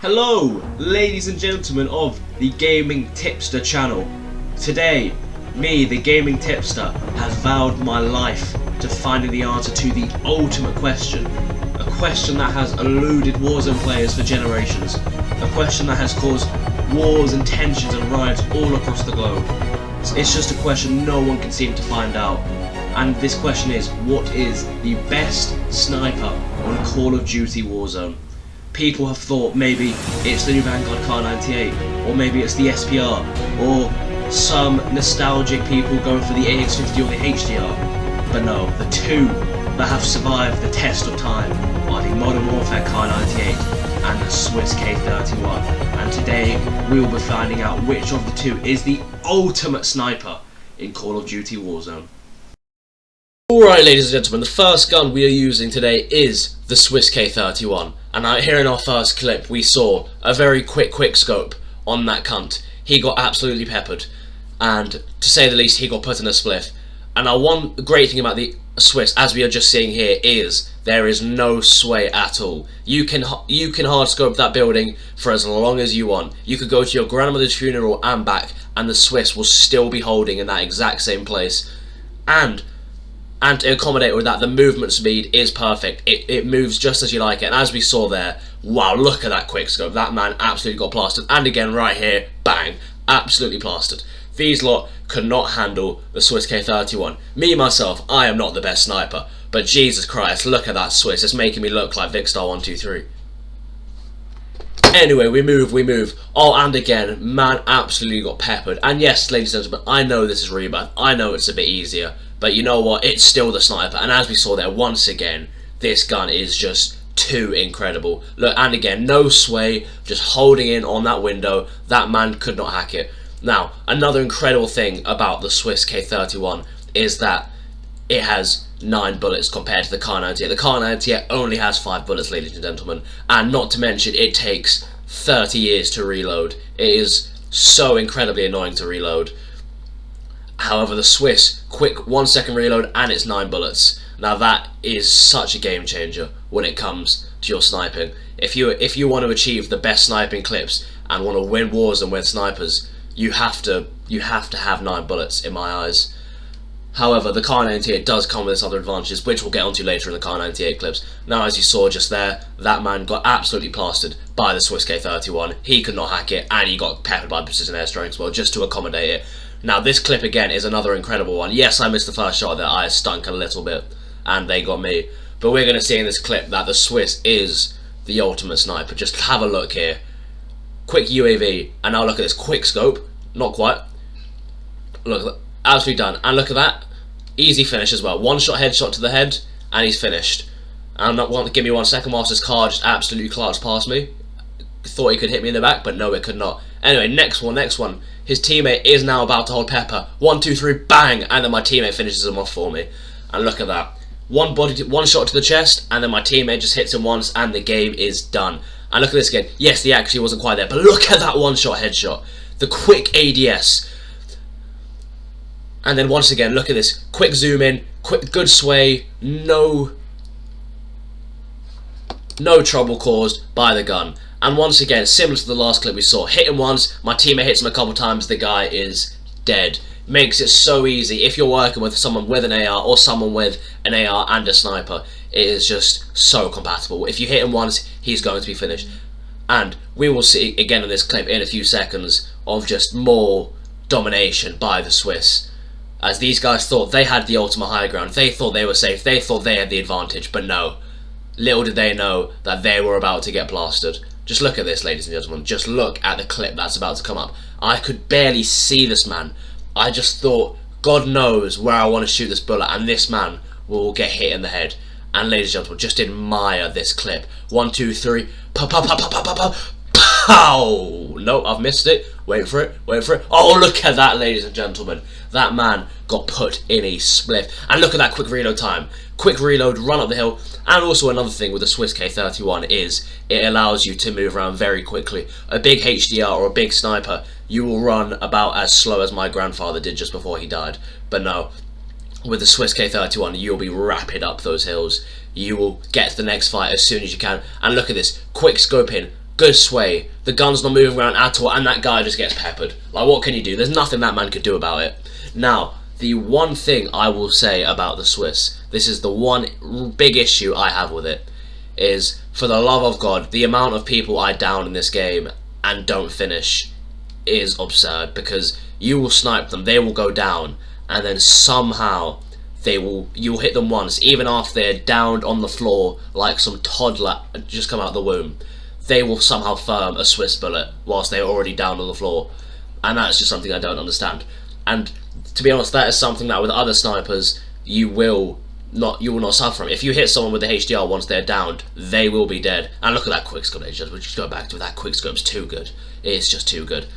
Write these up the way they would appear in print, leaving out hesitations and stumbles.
Hello, ladies and gentlemen of the Gaming Tipster channel. Today, me, the Gaming Tipster, has vowed my life to finding the answer to the ultimate question. A question that has eluded Warzone players for generations. A question that has caused wars and tensions and riots all across the globe. It's just a question no one can seem to find out. And this question is, what is the best sniper on Call of Duty Warzone? People have thought maybe it's the new Vanguard Car 98, or maybe it's the SPR, or some nostalgic people going for the AX50 or the HDR. But no, the two that have survived the test of time are the Modern Warfare Car 98 and the Swiss K31. And today we will be finding out which of the two is the ultimate sniper in Call of Duty Warzone. Alright, ladies and gentlemen, the first gun we are using today is the Swiss K31, and here in our first clip we saw a very quick scope on that cunt. He got absolutely peppered, and to say the least, he got put in a spliff. And now one great thing about the Swiss, as we are just seeing here, is there is no sway at all. You can hard scope that building for as long as you want. You could go to your grandmother's funeral and back, and the Swiss will still be holding in that exact same place. And to accommodate with that, the movement speed is perfect. It moves just as you like it. And as we saw there, wow, look at that quick scope. That man absolutely got plastered. And again, right here, bang, absolutely plastered. These lot could not handle the Swiss K31. Me, myself, I am not the best sniper. But Jesus Christ, look at that Swiss. It's making me look like Vicstar123. Anyway, we move. Oh, and again, man absolutely got peppered. And yes, ladies and gentlemen, I know this is Rebirth. I know it's a bit easier. But you know what? It's still the sniper. And as we saw there, once again, this gun is just too incredible. Look, and again, no sway, just holding in on that window. That man could not hack it. Now, another incredible thing about the Swiss K31 is that it has 9 bullets compared to the Car 98. The Car 98 only has 5 bullets, ladies and gentlemen. And not to mention, it takes 30 years to reload. It is so incredibly annoying to reload. However, the Swiss, quick 1 second reload and it's 9 bullets. Now that is such a game changer when it comes to your sniping. If you want to achieve the best sniping clips and want to win Warzone with snipers, you have to have 9 bullets in my eyes. However, the Car 98 does come with its other advantages, which we'll get onto later in the Car 98 clips. Now, as you saw just there, that man got absolutely plastered by the Swiss K31. He could not hack it, and he got peppered by precision airstrikes as well, just to accommodate it. Now, this clip again is another incredible one. Yes, I missed the first shot there. I stunk a little bit, and they got me. But we're going to see in this clip that the Swiss is the ultimate sniper. Just have a look here. Quick UAV, and now look at this quick scope. Not quite. Look, absolutely done. And look at that. Easy finish as well. 1 shot headshot to the head, and he's finished. And give me 1 second whilst this car just absolutely clutched past me. Thought he could hit me in the back, but no, it could not. Anyway, next one. His teammate is now about to hold pepper. 1, 2, 3, bang! And then my teammate finishes him off for me. And look at that. One shot to the chest, and then my teammate just hits him once, and the game is done. And look at this again. Yes, the accuracy wasn't quite there, but look at that 1 shot headshot. The quick ADS. And then once again, look at this. Quick zoom in, good sway, no trouble caused by the gun. And once again, similar to the last clip we saw, hit him once, my teammate hits him a couple times, the guy is dead. Makes it so easy if you're working with someone with an AR or someone with an AR and a sniper. It is just so compatible. If you hit him once, he's going to be finished. And we will see again in this clip in a few seconds of just more domination by the Swiss. As these guys thought they had the ultimate high ground. They thought they were safe. They thought they had the advantage. But no. Little did they know that they were about to get plastered. Just look at this, ladies and gentlemen. Just look at the clip that's about to come up. I could barely see this man. I just thought, God knows where I want to shoot this bullet, and this man will get hit in the head. And ladies and gentlemen, just admire this clip. 1, 2, 3. Pow, pow, pow, pow, pow, pow, pow. Pow! No, I've missed it. Wait for it. Oh, look at that, ladies and gentlemen. That man got put in a spliff. And look at that quick reload time. Quick reload, run up the hill. And also another thing with the Swiss K31 is it allows you to move around very quickly. A big HDR or a big sniper, you will run about as slow as my grandfather did just before he died. But no, with the Swiss K31, you'll be rapid up those hills. You will get to the next fight as soon as you can. And look at this, quick scoping. good sway. The gun's not moving around at all, and that guy just gets peppered. Like, what can you do? There's nothing that man could do about it. Now, the one thing I will say about the Swiss, this is the one big issue I have with it, is, for the love of God, the amount of people I down in this game and don't finish is absurd, because you will snipe them, they will go down, and then somehow you'll hit them once, even after they're downed on the floor like some toddler just come out of the womb. They will somehow firm a Swiss bullet whilst they're already down on the floor, and that's just something I don't understand. And to be honest, that is something that with other snipers you will not suffer from. If you hit someone with the HDR once they're downed, they will be dead. And look at that quickscope, we'll just go back to it. That quickscope's too good. It's just too good.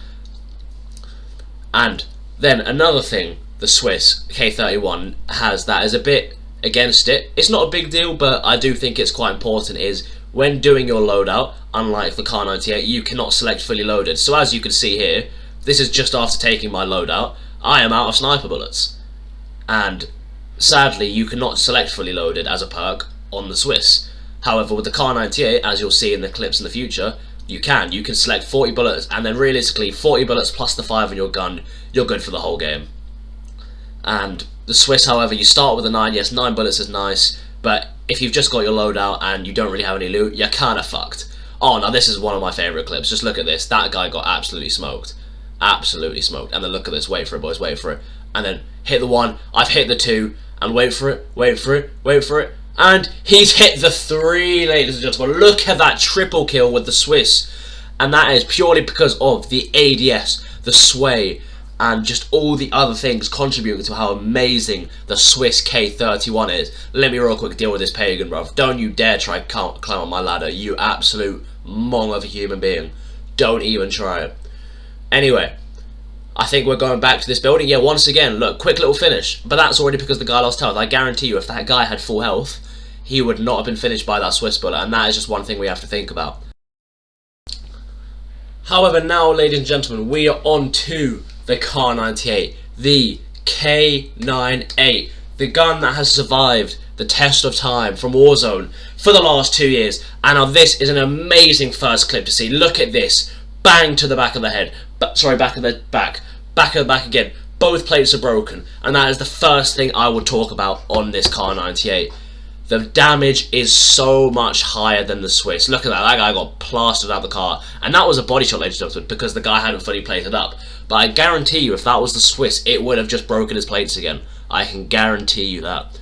And then another thing the Swiss K31 has that is a bit against it, it's not a big deal, but I do think it's quite important, is when doing your loadout, unlike the Kar 98, you cannot select fully loaded. So as you can see here, this is just after taking my loadout, I am out of sniper bullets. And sadly, you cannot select fully loaded as a perk on the Swiss. However, with the Kar 98, as you'll see in the clips in the future, you can select 40 bullets, and then realistically 40 bullets plus the 5 in your gun, you're good for the whole game. And the Swiss, however, you start with a 9. Yes, 9 bullets is nice, but if you've just got your loadout and you don't really have any loot, you're kinda fucked. Oh, now this is one of my favourite clips. Just look at this. That guy got absolutely smoked. Absolutely smoked. And then look at this. Wait for it, boys. Wait for it. And then hit the 1. I've hit the 2. And wait for it. Wait for it. Wait for it. And he's hit the 3, ladies and gentlemen. Look at that triple kill with the Swiss. And that is purely because of the ADS, the sway, and just all the other things contributing to how amazing the Swiss K31 is. Let me real quick deal with this pagan, bruv. Don't you dare try climb on my ladder, you absolute mong of a human being. Don't even try it. Anyway, I think we're going back to this building. Yeah, once again, look, quick little finish. But that's already because the guy lost health. I guarantee you, if that guy had full health, he would not have been finished by that Swiss bullet, and that is just one thing we have to think about. However, now, ladies and gentlemen, we are on to the Kar 98, the K98, the gun that has survived the test of time from Warzone for the last 2 years. And now this is an amazing first clip to see. Look at this. Bang to the back of the head. Sorry, back of the back. Back of the back again. Both plates are broken. And that is the first thing I will talk about on this Kar 98. The damage is so much higher than the Swiss. Look at that. That guy got plastered out the car. And that was a body shot, ladies and gentlemen, because the guy hadn't fully plated up. But I guarantee you, if that was the Swiss, it would have just broken his plates again. I can guarantee you that.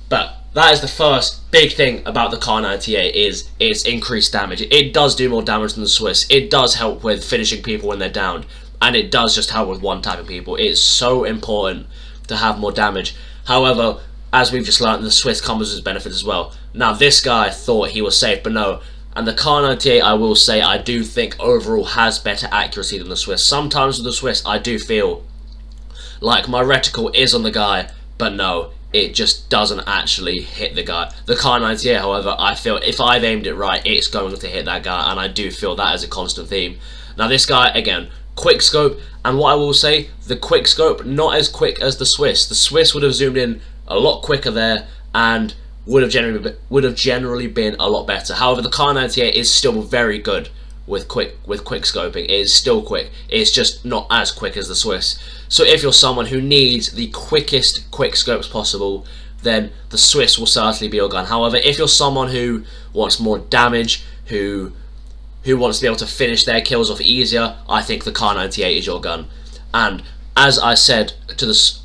But that is the first big thing about the Kar 98, is its increased damage. It does do more damage than the Swiss. It does help with finishing people when they're downed. And it does just help with one-tapping people. It's so important to have more damage. However, as we've just learned, the Swiss comes with its benefits as well. Now, this guy thought he was safe, but no. And the Kar 98, I will say, I do think overall has better accuracy than the Swiss. Sometimes with the Swiss, I do feel like my reticle is on the guy, but no, it just doesn't actually hit the guy. The Kar 98, however, I feel if I've aimed it right, it's going to hit that guy, and I do feel that is a constant theme. Now, this guy, again, quick scope, and what I will say, the quick scope, not as quick as the Swiss. The Swiss would have zoomed in a lot quicker there, and would have generally been a lot better. However, the Kar 98 is still very good with quick scoping. It is still quick. It's just not as quick as the Swiss. So if you're someone who needs the quickest quick scopes possible, then the Swiss will certainly be your gun. However, if you're someone who wants more damage, who wants to be able to finish their kills off easier, I think the Kar 98 is your gun. And as I said,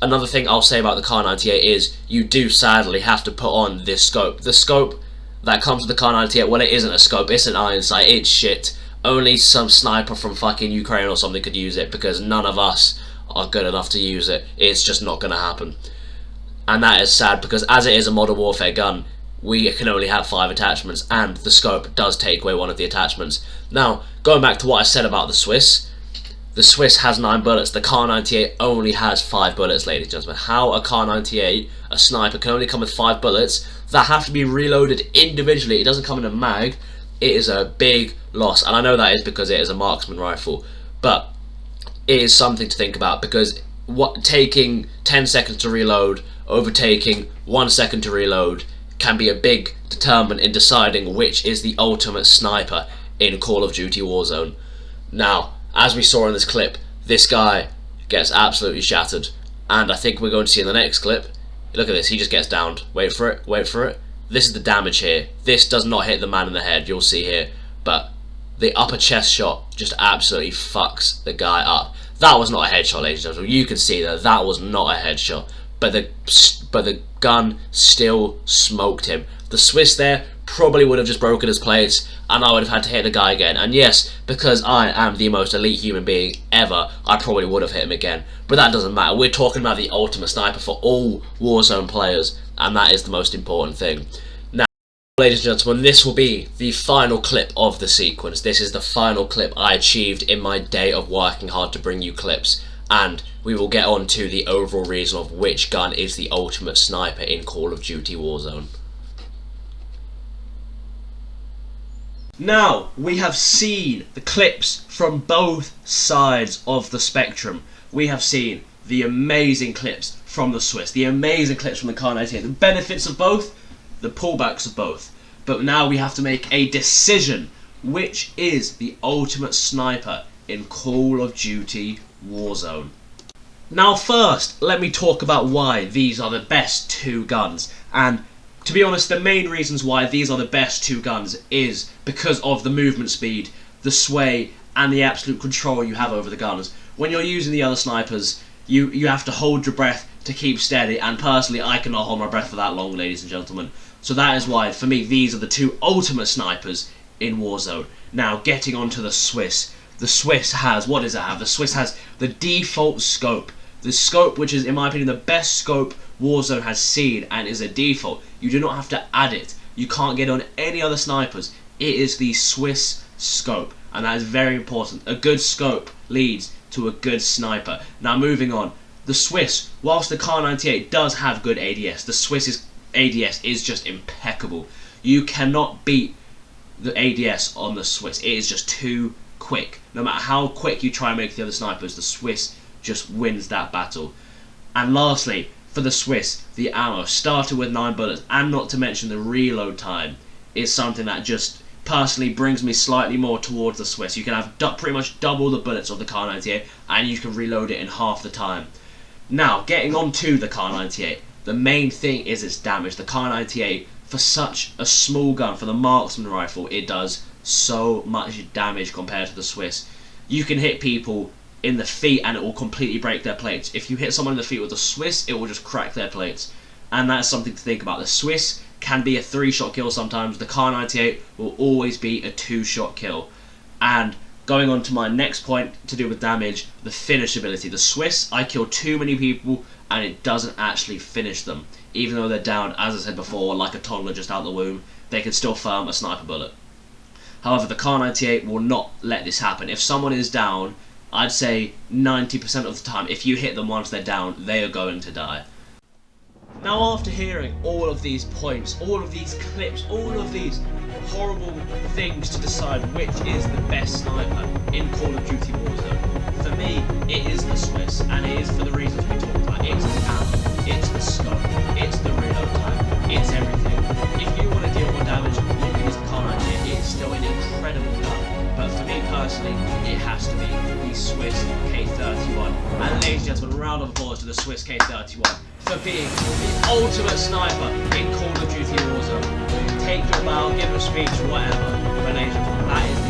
another thing I'll say about the Kar 98 is you do sadly have to put on this scope. The scope that comes with the Kar 98, well, it isn't a scope, it's an iron sight, it's shit. Only some sniper from fucking Ukraine or something could use it, because none of us are good enough to use it. It's just not going to happen. And that is sad, because as it is a Modern Warfare gun, we can only have 5 attachments, and the scope does take away one of the attachments. Now, going back to what I said about the Swiss has 9 bullets. The Kar 98 only has 5 bullets, ladies and gentlemen. How a Kar 98, a sniper, can only come with 5 bullets that have to be reloaded individually? It doesn't come in a mag. It is a big loss, and I know that is because it is a marksman rifle, but it is something to think about, because taking 10 seconds to reload over taking 1 second to reload can be a big determinant in deciding which is the ultimate sniper in Call of Duty Warzone. Now, as we saw in this clip, this guy gets absolutely shattered, and I think we're going to see in the next clip, look at this, he just gets downed. Wait for it, wait for it. This is the damage here. This does not hit the man in the head, you'll see here, but the upper chest shot just absolutely fucks the guy up. That was not a headshot, ladies and gentlemen. You can see that was not a headshot, but the gun still smoked him. The Swiss there probably would have just broken his plates, and I would have had to hit the guy again. And yes, because I am the most elite human being ever, I probably would have hit him again. But that doesn't matter. We're talking about the ultimate sniper for all Warzone players, and that is the most important thing. Now, ladies and gentlemen, this will be the final clip of the sequence. This is the final clip I achieved in my day of working hard to bring you clips, and we will get on to the overall reason of which gun is the ultimate sniper in Call of Duty Warzone. Now, we have seen the clips from both sides of the spectrum. We have seen the amazing clips from the Swiss, the amazing clips from the Kar 98, the benefits of both, the pullbacks of both. But now we have to make a decision. Which is the ultimate sniper in Call of Duty Warzone? Now first, let me talk about why these are the best two guns. And to be honest, the main reasons why these are the best two guns is because of the movement speed, the sway, and the absolute control you have over the guns. When you're using the other snipers, you have to hold your breath to keep steady, and personally I cannot hold my breath for that long, ladies and gentlemen. So that is why, for me, these are the two ultimate snipers in Warzone. Now, getting on to the Swiss. The Swiss has, what does it have? The Swiss has the default scope. The scope, which is, in my opinion, the best scope Warzone has seen, and is a default. You do not have to add it. You can't get on any other snipers. It is the Swiss scope, and that is very important. A good scope leads to a good sniper. Now, moving on. The Swiss, whilst the Kar 98 does have good ADS, the Swiss's ADS is just impeccable. You cannot beat the ADS on the Swiss. It is just too quick. No matter how quick you try and make the other snipers, the Swiss just wins that battle. And lastly, for the Swiss, the ammo, started with 9 bullets, and not to mention the reload time, is something that just personally brings me slightly more towards the Swiss. You can have pretty much double the bullets of the Kar 98, and you can reload it in half the time. Now, getting on to the Kar 98, the main thing is its damage. The Kar 98, for such a small gun, for the marksman rifle, it does so much damage compared to the Swiss. You can hit people in the feet and it will completely break their plates. If you hit someone in the feet with the Swiss, it will just crack their plates. And that's something to think about. The Swiss can be a 3-shot kill sometimes. The Kar 98 will always be a 2-shot kill. And going on to my next point to do with damage, the finish ability. The Swiss, I kill too many people and it doesn't actually finish them. Even though they're down, as I said before, like a toddler just out the womb, they can still firm a sniper bullet. However, the Kar 98 will not let this happen. If someone is down, I'd say 90% of the time, if you hit them once they're down, they are going to die. Now, after hearing all of these points, all of these clips, all of these horrible things to decide which is the best sniper in Call of Duty Warzone, for me, it is the Swiss, and it is for the reasons we talked about. It's the ammo, it's the scope, it's the reload time, it's everything. If you want to deal more damage, you can use the Kar 98. It's still an incredible gun, but for me personally, it has to be the Swiss K31. And ladies and gentlemen, a round of applause to the Swiss K31 for being the ultimate sniper in Call of Duty Warzone. Take your bow, give a speech, whatever. But ladies and gentlemen, that is